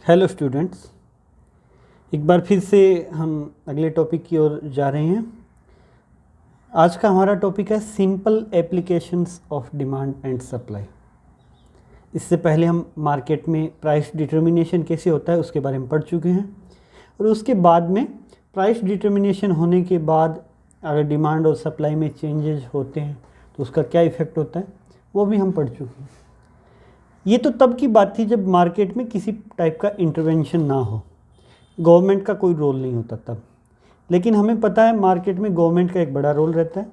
Hello students, एक बार फिर से हम अगले टॉपिक की ओर जा रहे हैं। आज का हमारा टॉपिक है simple applications of demand and supply. इससे पहले हम मार्केट में प्राइस डिटर्मिनेशन कैसे होता है उसके बारे में पढ़ चुके हैं, और उसके बाद में प्राइस डिटर्मिनेशन होने के बाद अगर डिमांड और सप्लाई में चेंजेस होते हैं तो उसका क्या इफ़ेक्ट होता है वो भी हम पढ़ चुके हैं। ये तो तब की बात थी जब मार्केट में किसी टाइप का इंटरवेंशन ना हो, गवर्नमेंट का कोई रोल नहीं होता तब। लेकिन हमें पता है मार्केट में गवर्नमेंट का एक बड़ा रोल रहता है,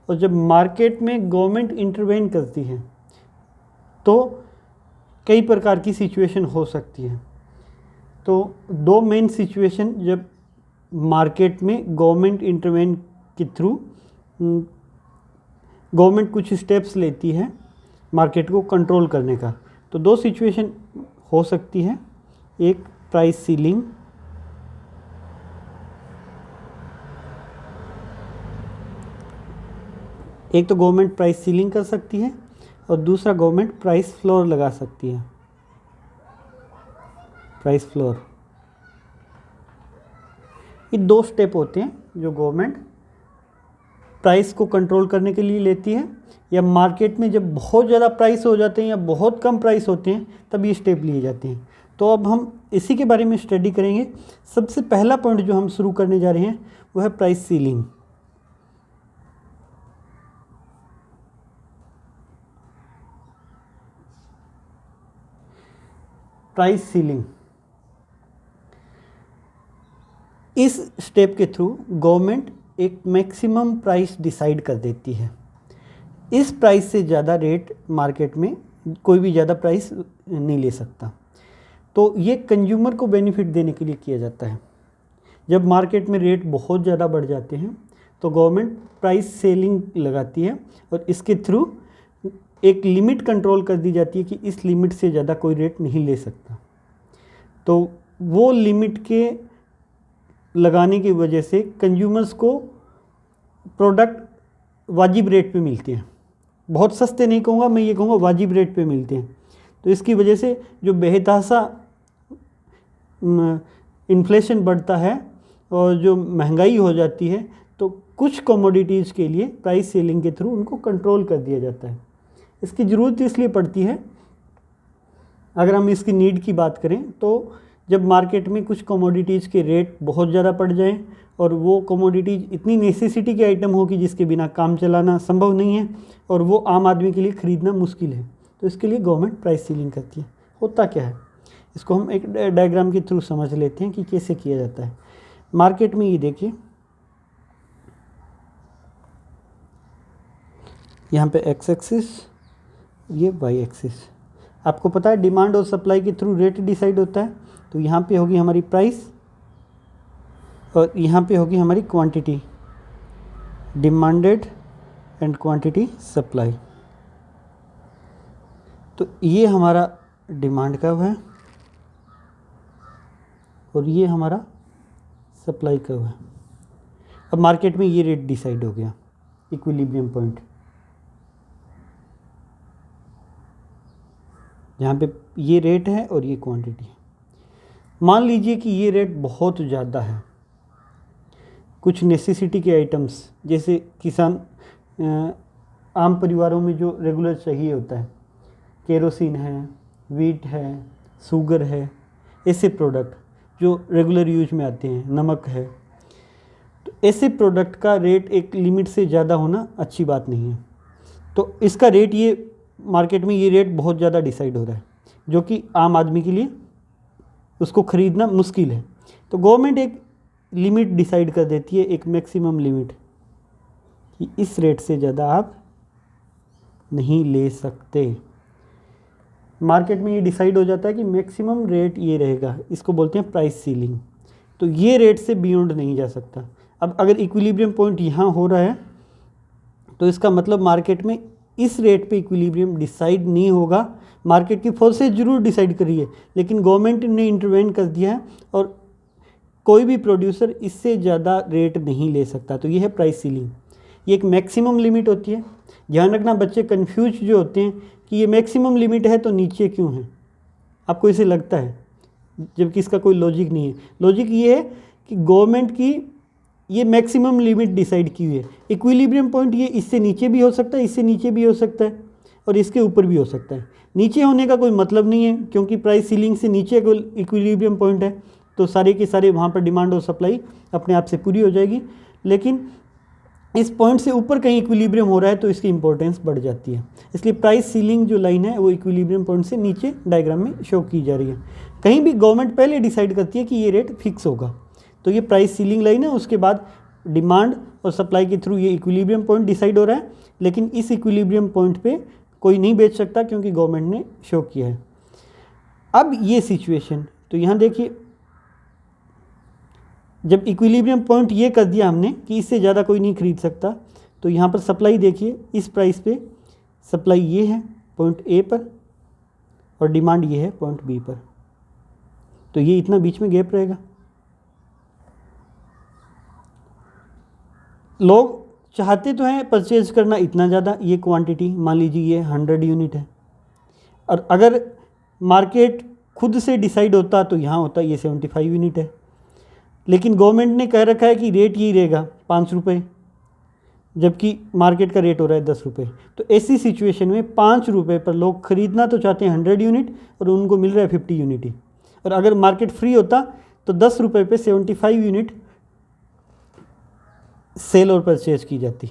और जब मार्केट में गवर्नमेंट इंटरवेन करती है तो कई प्रकार की सिचुएशन हो सकती है। तो दो मेन सिचुएशन जब मार्केट में गवर्नमेंट इंटरवेन के थ्रू गवर्नमेंट कुछ स्टेप्स लेती है मार्केट को कंट्रोल करने का, तो दो सिचुएशन हो सकती है। एक प्राइस सीलिंग, एक तो गवर्नमेंट प्राइस सीलिंग कर सकती है और दूसरा गवर्नमेंट प्राइस फ्लोर लगा सकती है। प्राइस फ्लोर, ये दो स्टेप होते हैं जो गवर्नमेंट प्राइस को कंट्रोल करने के लिए लेती है, या मार्केट में जब बहुत ज़्यादा प्राइस हो जाते हैं या बहुत कम प्राइस होते हैं तब ये स्टेप लिए जाते हैं। तो अब हम इसी के बारे में स्टडी करेंगे। सबसे पहला पॉइंट जो हम शुरू करने जा रहे हैं वो है प्राइस सीलिंग। प्राइस सीलिंग, इस स्टेप के थ्रू गवर्नमेंट एक मैक्सिमम प्राइस डिसाइड कर देती है। इस प्राइस से ज़्यादा रेट मार्केट में कोई भी ज़्यादा प्राइस नहीं ले सकता। तो ये कंज्यूमर को बेनिफिट देने के लिए किया जाता है। जब मार्केट में रेट बहुत ज़्यादा बढ़ जाते हैं तो गवर्नमेंट प्राइस सेलिंग लगाती है, और इसके थ्रू एक लिमिट कंट्रोल कर दी जाती है कि इस लिमिट से ज़्यादा कोई रेट नहीं ले सकता। तो वो लिमिट के लगाने की वजह से कंज्यूमर्स को प्रोडक्ट वाजिब रेट पे मिलते हैं। बहुत सस्ते नहीं कहूँगा, मैं ये कहूँगा वाजिब रेट पे मिलते हैं। तो इसकी वजह से जो बेतहाशा इन्फ्लेशन बढ़ता है और जो महंगाई हो जाती है, तो कुछ कमोडिटीज़ के लिए प्राइस सेलिंग के थ्रू उनको कंट्रोल कर दिया जाता है। इसकी ज़रूरत इसलिए पड़ती है, अगर हम इसकी नीड की बात करें तो जब मार्केट में कुछ कमोडिटीज़ के रेट बहुत ज़्यादा बढ़ जाएं और वो कमोडिटीज़ इतनी नेसेसिटी के आइटम हो कि जिसके बिना काम चलाना संभव नहीं है और वो आम आदमी के लिए ख़रीदना मुश्किल है, तो इसके लिए गवर्नमेंट प्राइस सीलिंग करती है। होता क्या है, इसको हम एक डायग्राम के थ्रू समझ लेते हैं कि कैसे किया जाता है। मार्केट में ये देखिए, यहाँ पे एक्स एक्सिस, ये वाई एक्सिस। आपको पता है डिमांड और सप्लाई के थ्रू रेट डिसाइड होता है। तो यहाँ पे होगी हमारी प्राइस और यहाँ पे होगी हमारी quantity, demanded and quantity supply. तो ये हमारा डिमांड कर्व है और ये हमारा सप्लाई कर्व है। अब मार्केट में ये रेट डिसाइड हो गया, इक्विलिब्रियम पॉइंट, जहाँ पे ये रेट है और ये क्वांटिटी है। मान लीजिए कि ये रेट बहुत ज़्यादा है। कुछ नेसेसिटी के आइटम्स जैसे किसान आम परिवारों में जो रेगुलर चाहिए होता है, केरोसिन है, वीट है, शुगर है, ऐसे प्रोडक्ट जो रेगुलर यूज में आते हैं, नमक है, तो ऐसे प्रोडक्ट का रेट एक लिमिट से ज़्यादा होना अच्छी बात नहीं है। तो इसका रेट, ये मार्केट में ये रेट बहुत ज़्यादा डिसाइड हो रहा है जो कि आम आदमी के लिए उसको ख़रीदना मुश्किल है। तो गवर्नमेंट एक लिमिट डिसाइड कर देती है, एक मैक्सिमम लिमिट, कि इस रेट से ज़्यादा आप नहीं ले सकते। मार्केट में ये डिसाइड हो जाता है कि मैक्सिमम रेट ये रहेगा, इसको बोलते हैं प्राइस सीलिंग। तो ये रेट से बियॉन्ड नहीं जा सकता। अब अगर इक्विलिब्रियम पॉइंट यहाँ हो रहा है तो इसका मतलब मार्केट में इस रेट पे इक्विलिब्रियम डिसाइड नहीं होगा। मार्केट की फोर्सेज जरूर डिसाइड करी है, लेकिन गवर्नमेंट ने इंटरवेन कर दिया है और कोई भी प्रोड्यूसर इससे ज़्यादा रेट नहीं ले सकता। तो ये है प्राइस सीलिंग। ये एक मैक्सिमम लिमिट होती है। ध्यान रखना, बच्चे कन्फ्यूज जो होते हैं कि ये मैक्सिमम लिमिट है तो नीचे क्यों है, आपको इसे लगता है। जबकि इसका कोई लॉजिक नहीं है। लॉजिक ये है कि गवर्नमेंट की ये मैक्सिमम लिमिट डिसाइड की हुई है। इक्विलिब्रियम पॉइंट ये इससे नीचे भी हो सकता है, इससे नीचे भी हो सकता है और इसके ऊपर भी हो सकता है। नीचे होने का कोई मतलब नहीं है क्योंकि प्राइस सीलिंग से नीचे इक्विलिब्रियम पॉइंट है, तो सारे के सारे वहाँ पर डिमांड और सप्लाई अपने आप से पूरी हो जाएगी। लेकिन इस पॉइंट से ऊपर कहीं इक्विलिब्रियम हो रहा है तो इसकी इंपॉर्टेंस बढ़ जाती है। इसलिए प्राइस सीलिंग जो लाइन है वो इक्विलिब्रियम पॉइंट से नीचे डायग्राम में शो की जा रही है। कहीं भी गवर्नमेंट पहले डिसाइड करती है कि ये रेट फिक्स होगा, तो ये प्राइस सीलिंग लाइन है, उसके बाद डिमांड और सप्लाई के थ्रू ये इक्विलिब्रियम पॉइंट डिसाइड हो रहा है। लेकिन इस इक्विलिब्रियम पॉइंट पे कोई नहीं बेच सकता क्योंकि गवर्नमेंट ने शो किया है। अब ये सिचुएशन, तो यहाँ देखिए जब इक्विलिब्रियम पॉइंट ये कर दिया हमने कि इससे ज़्यादा कोई नहीं खरीद सकता, तो यहाँ पर सप्लाई देखिए, इस प्राइस पे सप्लाई ये है पॉइंट ए पर और डिमांड ये है पॉइंट बी पर, तो ये इतना बीच में गैप रहेगा। लोग चाहते तो हैं परचेज करना इतना ज़्यादा, ये क्वांटिटी मान लीजिए ये 100 यूनिट है, और अगर मार्केट खुद से डिसाइड होता तो यहाँ होता ये 75 यूनिट है। लेकिन गवर्नमेंट ने कह रखा है कि रेट यही रहेगा 5 रुपये, जबकि मार्केट का रेट हो रहा है 10 रुपये। तो ऐसी सिचुएशन में 5 रुपये पर लोग खरीदना तो चाहते हैं 100 यूनिट और उनको मिल रहा है 50 यूनिट ही। और अगर मार्केट फ्री होता तो 10 रुपये पे 75 यूनिट सेल और परचेज की जाती।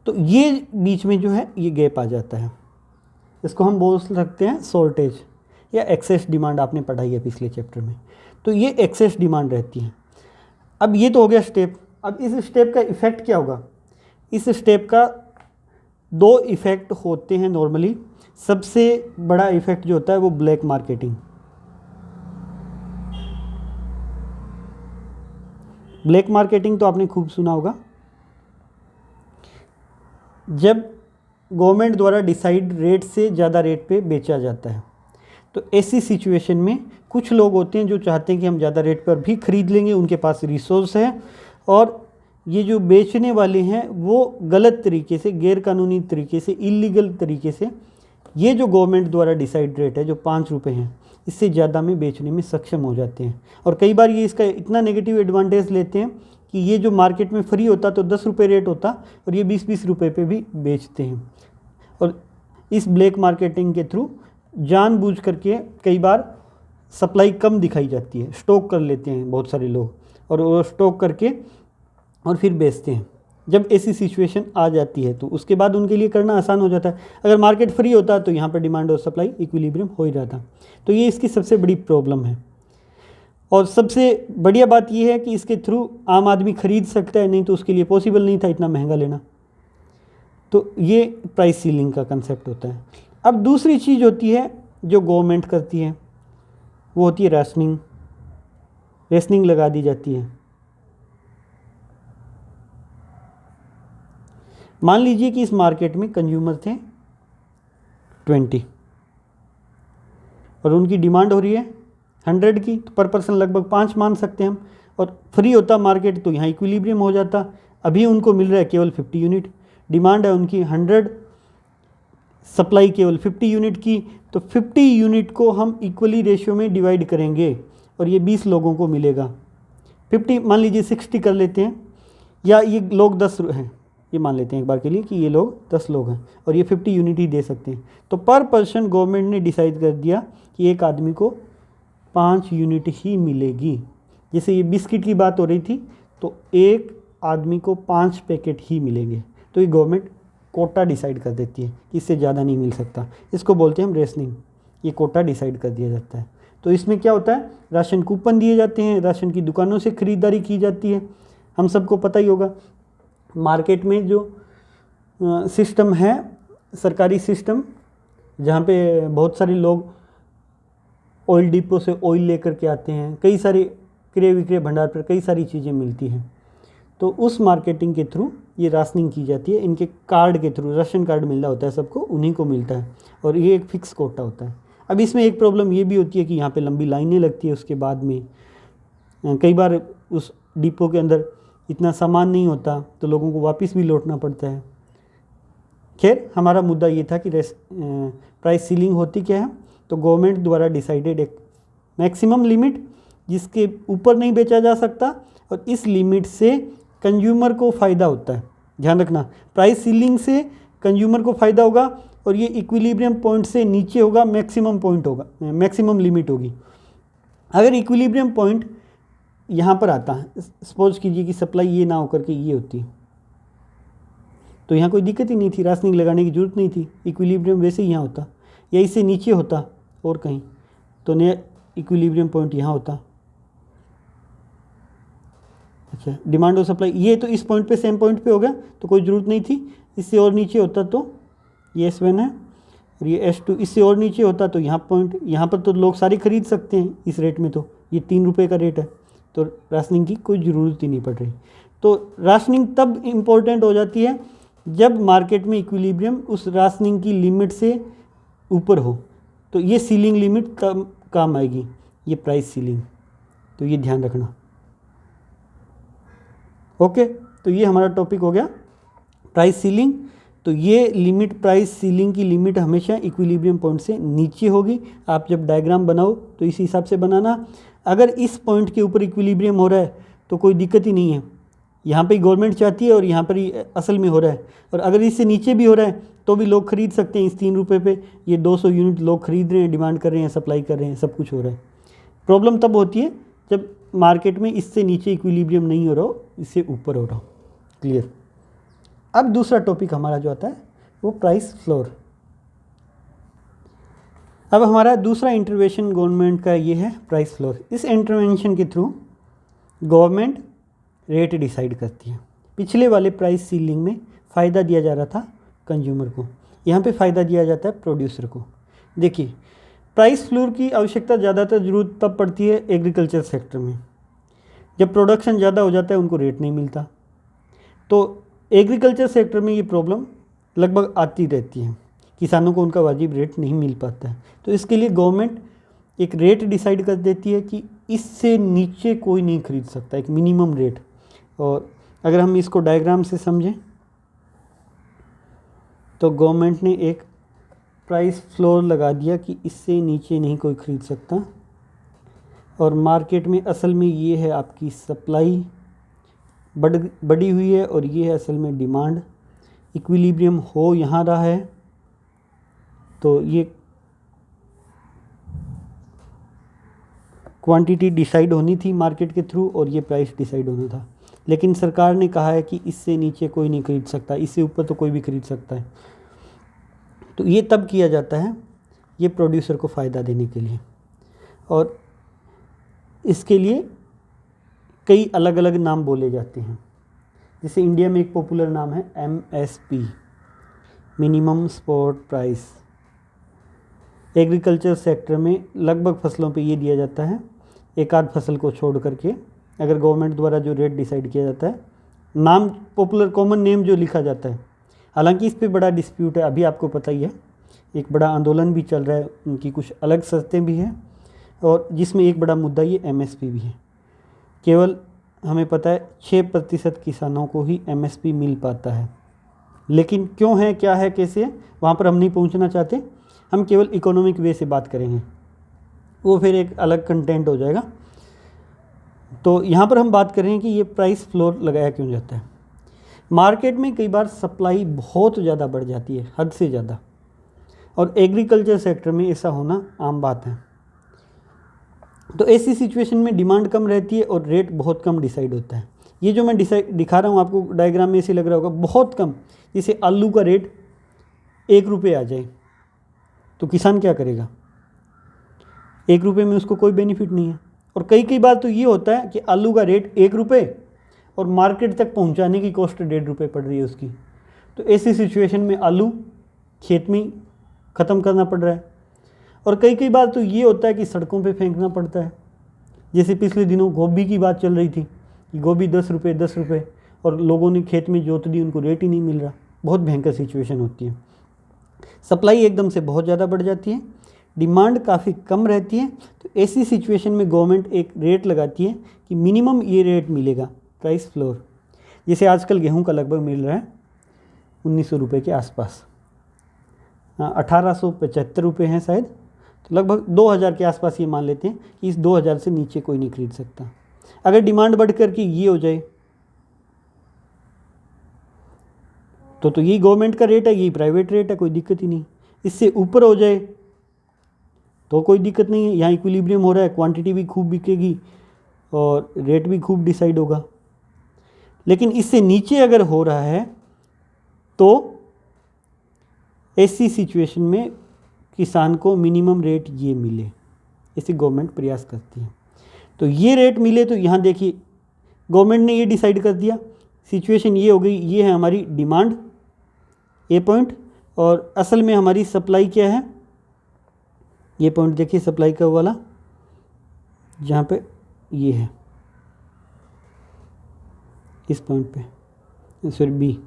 तो ये बीच में जो है ये गैप आ जाता है, इसको हम बोल सकते हैं शॉर्टेज या एक्सेस डिमांड, आपने पढ़ाई है पिछले चैप्टर में। तो ये एक्सेस डिमांड रहती है। अब ये तो हो गया स्टेप। अब इस स्टेप का इफ़ेक्ट क्या होगा? इस स्टेप का 2 इफ़ेक्ट होते हैं नॉर्मली। सबसे बड़ा इफ़ेक्ट जो होता है वो ब्लैक मार्केटिंग। ब्लैक मार्केटिंग तो आपने खूब सुना होगा। जब गवर्नमेंट द्वारा डिसाइड रेट से ज़्यादा रेट पे बेचा जाता है, तो ऐसी सिचुएशन में कुछ लोग होते हैं जो चाहते हैं कि हम ज़्यादा रेट पर भी ख़रीद लेंगे, उनके पास रिसोर्स है, और ये जो बेचने वाले हैं वो गलत तरीके से, गैर कानूनी तरीके से, इलीगल तरीके से ये जो गवर्नमेंट द्वारा डिसाइड रेट है जो 5 रुपये हैं, इससे ज़्यादा में बेचने में सक्षम हो जाते हैं। और कई बार ये इसका इतना नेगेटिव एडवांटेज लेते हैं कि ये जो मार्केट में फ्री होता तो 10 रुपये रेट होता और ये 20-20 रुपये पे भी बेचते हैं। और इस ब्लैक मार्केटिंग के थ्रू जानबूझ करके कई बार सप्लाई कम दिखाई जाती है, स्टॉक कर लेते हैं बहुत सारे लोग, और वो स्टॉक करके और फिर बेचते हैं। जब ऐसी सिचुएशन आ जाती है तो उसके बाद उनके लिए करना आसान हो जाता है। अगर मार्केट फ्री होता तो यहाँ पर डिमांड और सप्लाई इक्विलिब्रियम हो ही रहता। तो ये इसकी सबसे बड़ी प्रॉब्लम है। और सबसे बढ़िया बात यह है कि इसके थ्रू आम आदमी खरीद सकता है, नहीं तो उसके लिए पॉसिबल नहीं था इतना महंगा लेना। तो ये प्राइस सीलिंग का कंसेप्ट होता है। अब दूसरी चीज़ होती है जो गवर्नमेंट करती है, वो होती है रेशनिंग। रेशनिंग लगा दी जाती है। मान लीजिए कि इस मार्केट में कंज्यूमर थे 20 और उनकी डिमांड हो रही है 100 की, तो पर पर्सन लगभग 5 मान सकते हैं हम। और फ्री होता मार्केट तो यहाँ इक्विलिब्रियम हो जाता। अभी उनको मिल रहा है केवल 50 यूनिट, डिमांड है उनकी 100, सप्लाई केवल 50 यूनिट की। तो 50 यूनिट को हम इक्वली रेशियो में डिवाइड करेंगे और ये 20 लोगों को मिलेगा। 50 मान लीजिए 60 कर लेते हैं, या ये लोग 10 हैं, ये मान लेते हैं एक बार के लिए कि ये लोग 10 लोग हैं और ये 50 यूनिट ही दे सकते हैं। तो पर पर्सन गवर्नमेंट ने डिसाइड कर दिया कि एक आदमी को 5 यूनिट ही मिलेगी। जैसे ये बिस्किट की बात हो रही थी, तो एक आदमी को 5 पैकेट ही मिलेंगे। तो ये गवर्नमेंट कोटा डिसाइड कर देती है कि इससे ज़्यादा नहीं मिल सकता। इसको बोलते हैं हम रेशनिंग। ये कोटा डिसाइड कर दिया जाता है। तो इसमें क्या होता है, राशन कूपन दिए जाते हैं, राशन की दुकानों से ख़रीदारी की जाती है। हम सबको पता ही होगा मार्केट में जो सिस्टम है, सरकारी सिस्टम, जहाँ पे बहुत सारे लोग ऑयल डिपो से ऑयल लेकर के आते हैं, कई सारे क्रय विक्रय भंडार पर कई सारी चीज़ें मिलती हैं। तो उस मार्केटिंग के थ्रू ये राशनिंग की जाती है। इनके कार्ड के थ्रू राशन कार्ड मिल रहा होता है सबको, उन्हीं को मिलता है और ये एक फ़िक्स कोटा होता है। अब इसमें एक प्रॉब्लम ये भी होती है कि यहाँ पे लंबी लाइनें लगती है। उसके बाद में कई बार उस डिपो के अंदर इतना सामान नहीं होता तो लोगों को वापस भी लौटना पड़ता है। खैर, हमारा मुद्दा ये था कि प्राइस सीलिंग होती क्या है। तो गवर्नमेंट द्वारा डिसाइडेड एक मैक्सिमम लिमिट जिसके ऊपर नहीं बेचा जा सकता, और इस लिमिट से कंज्यूमर को फ़ायदा होता है। ध्यान रखना, प्राइस सीलिंग से कंज्यूमर को फ़ायदा होगा, और ये इक्विलिब्रियम पॉइंट से नीचे होगा, मैक्सिमम पॉइंट होगा, मैक्सिमम लिमिट होगी। अगर इक्विलिब्रियम पॉइंट यहाँ पर आता है, सपोज कीजिए कि सप्लाई ये ना होकर के ये होती, तो यहाँ कोई दिक्कत ही नहीं थी, राशनिंग लगाने की जरूरत नहीं थी, इक्विलिब्रियम वैसे ही यहाँ होता, या इससे नीचे होता और कहीं, तो नया इक्विलिब्रियम पॉइंट यहाँ होता। अच्छा, डिमांड और सप्लाई ये तो इस पॉइंट पे सेम पॉइंट पे हो गया, तो कोई ज़रूरत नहीं थी। इससे और नीचे होता तो ये S1 है, और ये S2, इससे और नीचे होता तो यहाँ पॉइंट, यहाँ पर तो लोग सारे खरीद सकते हैं इस रेट में, तो ये 3 रुपये का रेट है, तो राशनिंग की कोई ज़रूरत ही नहीं पड़ रही। तो राशनिंग तब इम्पोर्टेंट हो जाती है जब मार्केट में इक्विलिब्रियम उस राशनिंग की लिमिट से ऊपर हो, तो ये सीलिंग लिमिट तब काम आएगी, ये प्राइस सीलिंग, तो ये ध्यान रखना। ओके, तो ये हमारा टॉपिक हो गया प्राइस सीलिंग। तो ये लिमिट, प्राइस सीलिंग की लिमिट हमेशा इक्विलिब्रियम पॉइंट से नीचे होगी। आप जब डायग्राम बनाओ तो इस हिसाब से बनाना। अगर इस पॉइंट के ऊपर इक्विलिब्रियम हो रहा है तो कोई दिक्कत ही नहीं है, यहाँ पे गवर्नमेंट चाहती है और यहाँ पर ही असल में हो रहा है। और अगर इससे नीचे भी हो रहा है तो भी लोग खरीद सकते हैं इस 3 रुपये पे, ये 200 यूनिट लोग खरीद रहे हैं, डिमांड कर रहे हैं, सप्लाई कर रहे हैं, सब कुछ हो रहा है। प्रॉब्लम तब होती है जब मार्केट में इससे नीचे इक्विलिब्रियम नहीं हो रहा हो, इससे ऊपर हो रहा हो। क्लियर। अब दूसरा टॉपिक हमारा जो आता है वो प्राइस फ्लोर। अब हमारा दूसरा इंटरवेंशन गवर्नमेंट का ये है प्राइस फ्लोर। इस इंटरवेंशन के थ्रू गवर्नमेंट रेट डिसाइड करती है। पिछले वाले प्राइस सीलिंग में फ़ायदा दिया जा रहा था कंज्यूमर को, यहाँ पे फ़ायदा दिया जाता है प्रोड्यूसर को। देखिए, प्राइस फ्लोर की आवश्यकता ज़्यादातर ज़रूरत तब पड़ती है एग्रीकल्चर सेक्टर में, जब प्रोडक्शन ज़्यादा हो जाता है उनको रेट नहीं मिलता। तो एग्रीकल्चर सेक्टर में ये प्रॉब्लम लगभग आती रहती है, किसानों को उनका वाजिब रेट नहीं मिल पाता है। तो इसके लिए गवर्नमेंट एक रेट डिसाइड कर देती है कि इससे नीचे कोई नहीं खरीद सकता, एक मिनिमम रेट। और अगर हम इसको डायग्राम से समझें तो गवर्नमेंट ने एक प्राइस फ्लोर लगा दिया कि इससे नीचे नहीं कोई खरीद सकता। और मार्केट में असल में ये है आपकी सप्लाई बढ़ी हुई है और ये है असल में डिमांड। इक्विलिब्रियम हो यहाँ रहा है तो ये क्वांटिटी डिसाइड होनी थी मार्केट के थ्रू और ये प्राइस डिसाइड होना था। लेकिन सरकार ने कहा है कि इससे नीचे कोई नहीं खरीद सकता, इससे ऊपर तो कोई भी खरीद सकता है। तो ये तब किया जाता है ये प्रोड्यूसर को फ़ायदा देने के लिए। और इसके लिए कई अलग अलग नाम बोले जाते हैं। जैसे इंडिया में एक पॉपुलर नाम है MSP, minimum support price. Agriculture sector में लगभग फसलों पे ये दिया जाता है, एक आध फसल को छोड़ करके अगर गवर्नमेंट द्वारा जो रेट डिसाइड किया जाता है, नाम पॉपुलर कॉमन नेम जो लिखा जाता है। हालांकि इस पे बड़ा डिस्प्यूट है, अभी आपको पता ही है, एक बड़ा आंदोलन भी चल रहा है, उनकी कुछ अलग शर्तें भी हैं और जिसमें एक बड़ा मुद्दा ये MSP भी है। केवल हमें पता है 6% किसानों को ही MSP मिल पाता है। लेकिन क्यों है, क्या है, कैसे है, वहाँ पर हम नहीं पहुँचना चाहते। हम केवल इकोनॉमिक वे से बात करेंगे, वो फिर एक अलग कंटेंट हो जाएगा। तो यहाँ पर हम बात कर रहे हैं कि ये प्राइस फ्लोर लगाया क्यों जाता है। मार्केट में कई बार सप्लाई बहुत ज़्यादा बढ़ जाती है, हद से ज़्यादा, और एग्रीकल्चर सेक्टर में ऐसा होना आम बात है। तो ऐसी सिचुएशन में डिमांड कम रहती है और रेट बहुत कम डिसाइड होता है। ये जो मैं दिखा रहा हूँ आपको डायग्राम में ऐसे लग रहा होगा बहुत कम। जैसे आलू का रेट 1 रुपये आ जाए तो किसान क्या करेगा, 1 रुपये में उसको कोई बेनिफिट नहीं है। और कई बार तो ये होता है कि आलू का रेट 1 रुपये और मार्केट तक पहुंचाने की कॉस्ट 1.5 रुपये पड़ रही है उसकी। तो ऐसी सिचुएशन में आलू खेत में ख़त्म करना पड़ रहा है। और कई बार तो ये होता है कि सड़कों पे फेंकना पड़ता है। जैसे पिछले दिनों गोभी की बात चल रही थी कि गोभी 10 रुपये और लोगों ने खेत में जोत दी, उनको रेट ही नहीं मिल रहा। बहुत भयंकर सिचुएशन होती है। सप्लाई एकदम से बहुत ज़्यादा बढ़ जाती है, डिमांड काफ़ी कम रहती है। तो ऐसी सिचुएशन में गवर्नमेंट एक रेट लगाती है कि मिनिमम ये रेट मिलेगा, प्राइस फ्लोर। जैसे आजकल गेहूं का लगभग मिल रहा है 1900 रुपये के आसपास, 1875 रुपये हैं शायद। लगभग 2000 के आसपास ये मान लेते हैं कि इस 2000 से नीचे कोई नहीं खरीद सकता। अगर डिमांड बढ़ कर के ये हो जाए तो यही गवर्नमेंट का रेट है, यही प्राइवेट रेट है, कोई दिक्कत ही नहीं। इससे ऊपर हो जाए तो कोई दिक्कत नहीं है, यहाँ इक्विलिब्रियम हो रहा है, क्वांटिटी भी खूब बिकेगी और रेट भी खूब डिसाइड होगा। लेकिन इससे नीचे अगर हो रहा है तो ऐसी सिचुएशन में किसान को मिनिमम रेट ये मिले, इसे गवर्नमेंट प्रयास करती है। तो ये रेट मिले तो यहाँ देखिए गवर्नमेंट ने ये डिसाइड कर दिया, सिचुएशन ये हो गई, ये है हमारी डिमांड ए पॉइंट और असल में हमारी सप्लाई क्या है, ये पॉइंट देखिए सप्लाई का वाला जहाँ पे ये है, इस पॉइंट पे, सॉरी बी।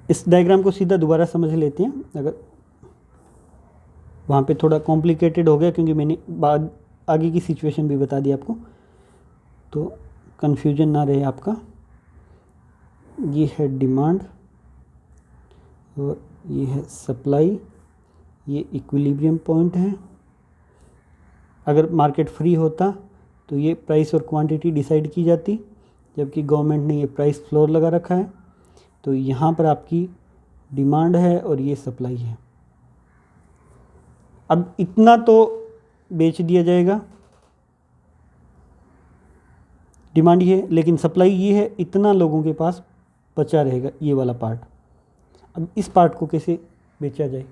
इस डायग्राम को सीधा दोबारा समझ लेते हैं, अगर वहाँ पे थोड़ा कॉम्प्लिकेटेड हो गया क्योंकि मैंने बाद आगे की सिचुएशन भी बता दी आपको, तो कन्फ्यूजन ना रहे आपका। ये है डिमांड और ये है सप्लाई, ये इक्विलिब्रियम पॉइंट है। अगर मार्केट फ्री होता तो ये प्राइस और क्वांटिटी डिसाइड की जाती, जबकि गवर्नमेंट ने ये प्राइस फ्लोर लगा रखा है। तो यहाँ पर आपकी डिमांड है और ये सप्लाई है। अब इतना तो बेच दिया जाएगा, डिमांड ये है, लेकिन सप्लाई ये है, इतना लोगों के पास बचा रहेगा ये वाला पार्ट। अब इस पार्ट को कैसे बेचा जाए,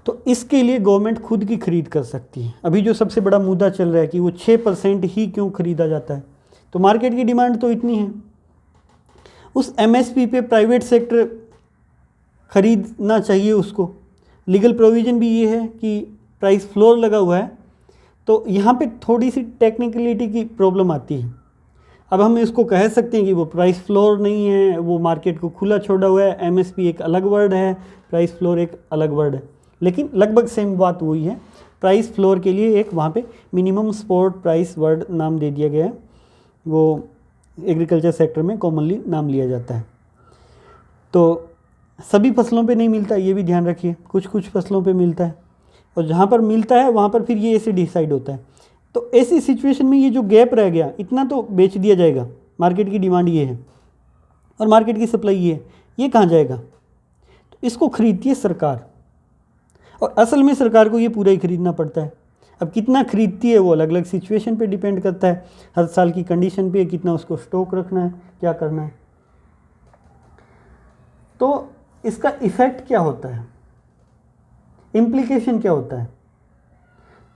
तो इसके लिए गवर्नमेंट खुद की खरीद कर सकती है। अभी जो सबसे बड़ा मुद्दा चल रहा है कि वो 6% ही क्यों खरीदा जाता है, तो मार्केट की डिमांड तो इतनी है, उस एमएसपी पे प्राइवेट सेक्टर खरीदना चाहिए उसको। लीगल प्रोविज़न भी ये है कि प्राइस फ्लोर लगा हुआ है, तो यहाँ पे थोड़ी सी टेक्निकलिटी की प्रॉब्लम आती है। अब हम इसको कह सकते हैं कि वो प्राइस फ्लोर नहीं है, वो मार्केट को खुला छोड़ा हुआ है, एमएसपी एक अलग वर्ड है, प्राइस फ्लोर एक अलग वर्ड है, लेकिन लगभग सेम बात वही है। प्राइस फ्लोर के लिए एक वहाँ पे मिनिमम सपोर्ट प्राइस वर्ड नाम दे दिया गया है, वो एग्रीकल्चर सेक्टर में कॉमनली नाम लिया जाता है। तो सभी फसलों पे नहीं मिलता, ये भी ध्यान रखिए, कुछ कुछ फसलों पे मिलता है, और जहाँ पर मिलता है वहाँ पर फिर ये ऐसे डिसाइड होता है। तो ऐसी सिचुएशन में ये जो गैप रह गया, इतना तो बेच दिया जाएगा, मार्केट की डिमांड ये है और मार्केट की सप्लाई ये है, ये कहाँ जाएगा, तो इसको खरीदती है सरकार, और असल में सरकार को ये पूरा ही खरीदना पड़ता है। अब कितना खरीदती है वो अलग अलग सिचुएशन पे डिपेंड करता है, हर साल की कंडीशन पे, कितना उसको स्टॉक रखना है, क्या करना है। तो इसका इफ़ेक्ट क्या होता है, इम्प्लीकेशन क्या होता है,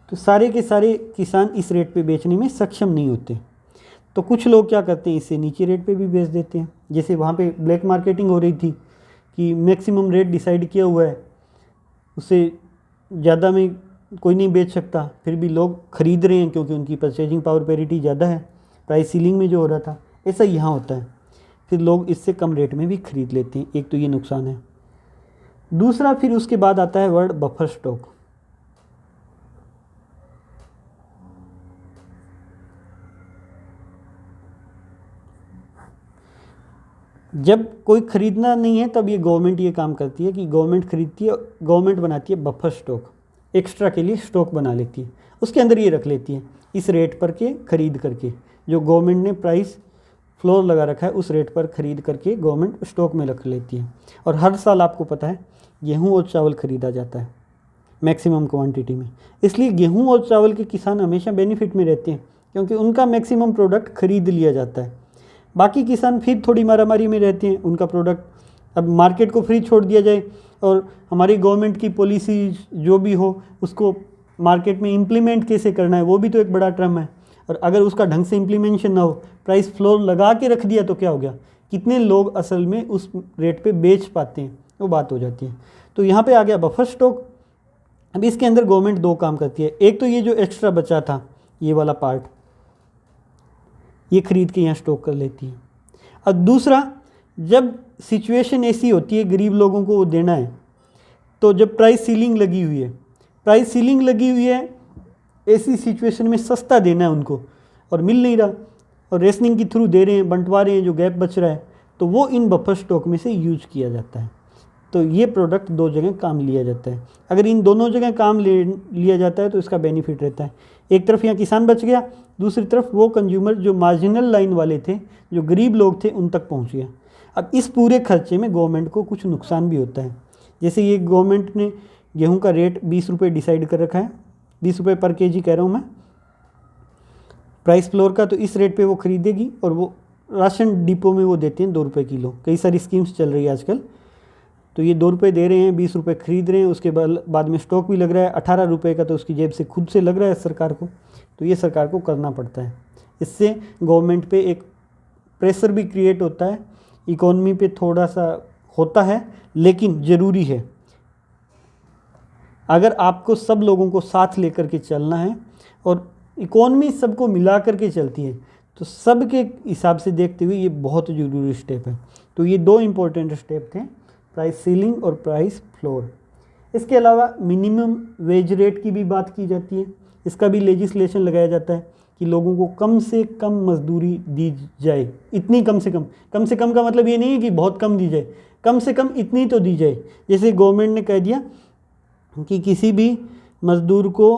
तो सारे के सारे किसान इस रेट पे बेचने में सक्षम नहीं होते। तो कुछ लोग क्या करते हैं, इससे नीचे रेट पे भी बेच देते हैं। जैसे वहाँ पे ब्लैक मार्केटिंग हो रही थी कि मैक्सिमम रेट डिसाइड किया हुआ है, उससे ज़्यादा में कोई नहीं बेच सकता, फिर भी लोग खरीद रहे हैं क्योंकि उनकी परचेजिंग पावर पैरिटी ज़्यादा है, प्राइस सीलिंग में जो हो रहा था। ऐसा यहाँ होता है, फिर लोग इससे कम रेट में भी खरीद लेते हैं। एक तो ये नुकसान है। दूसरा, फिर उसके बाद आता है वर्ड बफर स्टॉक। जब कोई खरीदना नहीं है तब ये गवर्नमेंट ये काम करती है कि गवर्नमेंट खरीदती है, गवर्नमेंट बनाती है बफर स्टॉक, एक्स्ट्रा के लिए स्टॉक बना लेती है, उसके अंदर ये रख लेती है इस रेट पर के खरीद करके, जो गवर्नमेंट ने प्राइस फ्लोर लगा रखा है उस रेट पर खरीद करके गवर्नमेंट स्टॉक में रख लेती है। और हर साल आपको पता है गेहूँ और चावल खरीदा जाता है मैक्सिमम क्वांटिटी में, इसलिए गेहूँ और चावल के किसान हमेशा बेनिफिट में रहते हैं क्योंकि उनका मैक्सिमम प्रोडक्ट खरीद लिया जाता है। बाकी किसान फिर थोड़ी मारामारी में रहते हैं, उनका प्रोडक्ट अब मार्केट को फ्री छोड़ दिया जाए और हमारी गवर्नमेंट की पॉलिसी जो भी हो उसको मार्केट में इम्प्लीमेंट कैसे करना है वो भी तो एक बड़ा टर्म है। और अगर उसका ढंग से इम्प्लीमेंटेशन ना हो, प्राइस फ्लोर लगा के रख दिया तो क्या हो गया, कितने लोग असल में उस रेट पे बेच पाते हैं, वो बात हो जाती है। तो यहाँ पे आ गया बफर स्टॉक। अब इसके अंदर गवर्नमेंट दो काम करती है, एक तो ये जो एक्स्ट्रा बचा था ये वाला पार्ट ये खरीद के यहाँ स्टॉक कर लेती है, और दूसरा जब सिचुएशन ऐसी होती है गरीब लोगों को वो देना है, तो जब प्राइस सीलिंग लगी हुई है, प्राइस सीलिंग लगी हुई है, ऐसी सिचुएशन में सस्ता देना है उनको और मिल नहीं रहा और रेशनिंग के थ्रू दे रहे हैं, बंटवा रहे हैं, जो गैप बच रहा है तो वो इन बफर स्टॉक में से यूज किया जाता है। तो ये प्रोडक्ट दो जगह काम लिया जाता है। अगर इन दोनों जगह काम लिया जाता है तो इसका बेनिफिट रहता है। एक तरफ यहाँ किसान बच गया, दूसरी तरफ वो कंज्यूमर जो मार्जिनल लाइन वाले थे, जो गरीब लोग थे, उन तक पहुँच गया। अब इस पूरे खर्चे में गवर्नमेंट को कुछ नुकसान भी होता है। जैसे ये गवर्नमेंट ने गेहूं का रेट 20 रुपये डिसाइड कर रखा है, 20 रुपये पर केजी कह रहा हूँ मैं, प्राइस फ्लोर का। तो इस रेट पे वो खरीदेगी और वो राशन डिपो में वो देते हैं 2 रुपये किलो। कई सारी स्कीम्स चल रही है आजकल। तो ये 2 रुपये दे रहे हैं, 20 रुपये खरीद रहे हैं, उसके बाद में स्टॉक भी लग रहा है 18 रुपये का, तो उसकी जेब से खुद से लग रहा है सरकार को। तो ये सरकार को करना पड़ता है। इससे गवर्नमेंट पे एक प्रेशर भी क्रिएट होता है, इकोनॉमी पे थोड़ा सा होता है, लेकिन ज़रूरी है। अगर आपको सब लोगों को साथ लेकर के चलना है और इकोनॉमी सबको मिला करके चलती है, तो सब के हिसाब से देखते हुए ये बहुत ज़रूरी स्टेप है। तो ये 2 इम्पोर्टेंट स्टेप थे, प्राइस सीलिंग और प्राइस फ्लोर। इसके अलावा मिनिमम वेज रेट की भी बात की जाती है। इसका भी लेजिस्लेशन लगाया जाता है कि लोगों को कम से कम मजदूरी दी जाए। इतनी कम से कम का मतलब ये नहीं है कि बहुत कम दी जाए, कम से कम इतनी तो दी जाए। जैसे गवर्नमेंट ने कह दिया कि किसी भी मज़दूर को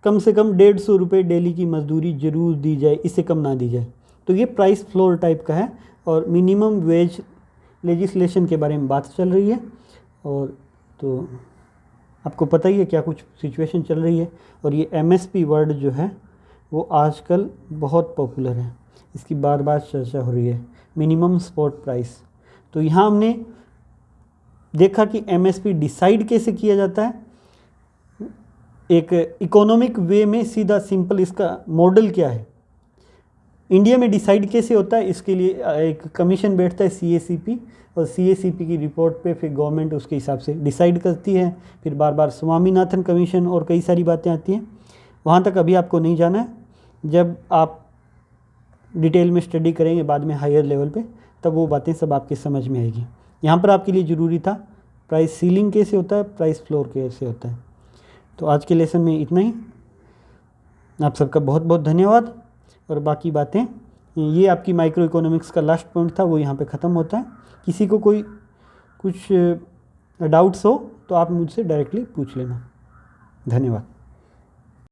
कम से कम 150 रुपये डेली की मजदूरी ज़रूर दी जाए, इससे कम ना दी जाए। तो ये प्राइस फ्लोर टाइप का है। और मिनिमम वेज लेजिस्लेशन के बारे में बात चल रही है। और तो आपको पता ही है क्या कुछ सिचुएशन चल रही है। और ये MSP वर्ड जो है वो आजकल बहुत पॉपुलर है, इसकी बार बार चर्चा हो रही है, मिनिमम सपोर्ट प्राइस। तो यहाँ हमने देखा कि MSP डिसाइड कैसे किया जाता है, एक इकोनॉमिक वे में, सीधा सिंपल इसका मॉडल क्या है, इंडिया में डिसाइड कैसे होता है। इसके लिए एक कमीशन बैठता है CACP, और CACP की रिपोर्ट पे फिर गवर्नमेंट उसके हिसाब से डिसाइड करती है। फिर बार बार स्वामीनाथन कमीशन और कई सारी बातें आती हैं, वहाँ तक अभी आपको नहीं जाना है। जब आप डिटेल में स्टडी करेंगे बाद में हायर लेवल पे, तब वो बातें सब आपके समझ में आएगी। यहाँ पर आपके लिए ज़रूरी था प्राइस सीलिंग कैसे होता है, प्राइस फ्लोर कैसे होता है। तो आज के लेसन में इतना ही। आप सबका बहुत बहुत धन्यवाद। और बाकी बातें, ये आपकी माइक्रो इकोनॉमिक्स का लास्ट पॉइंट था, वो यहाँ पे ख़त्म होता है। किसी को कोई कुछ डाउट्स हो तो आप मुझसे डायरेक्टली पूछ लेना। धन्यवाद।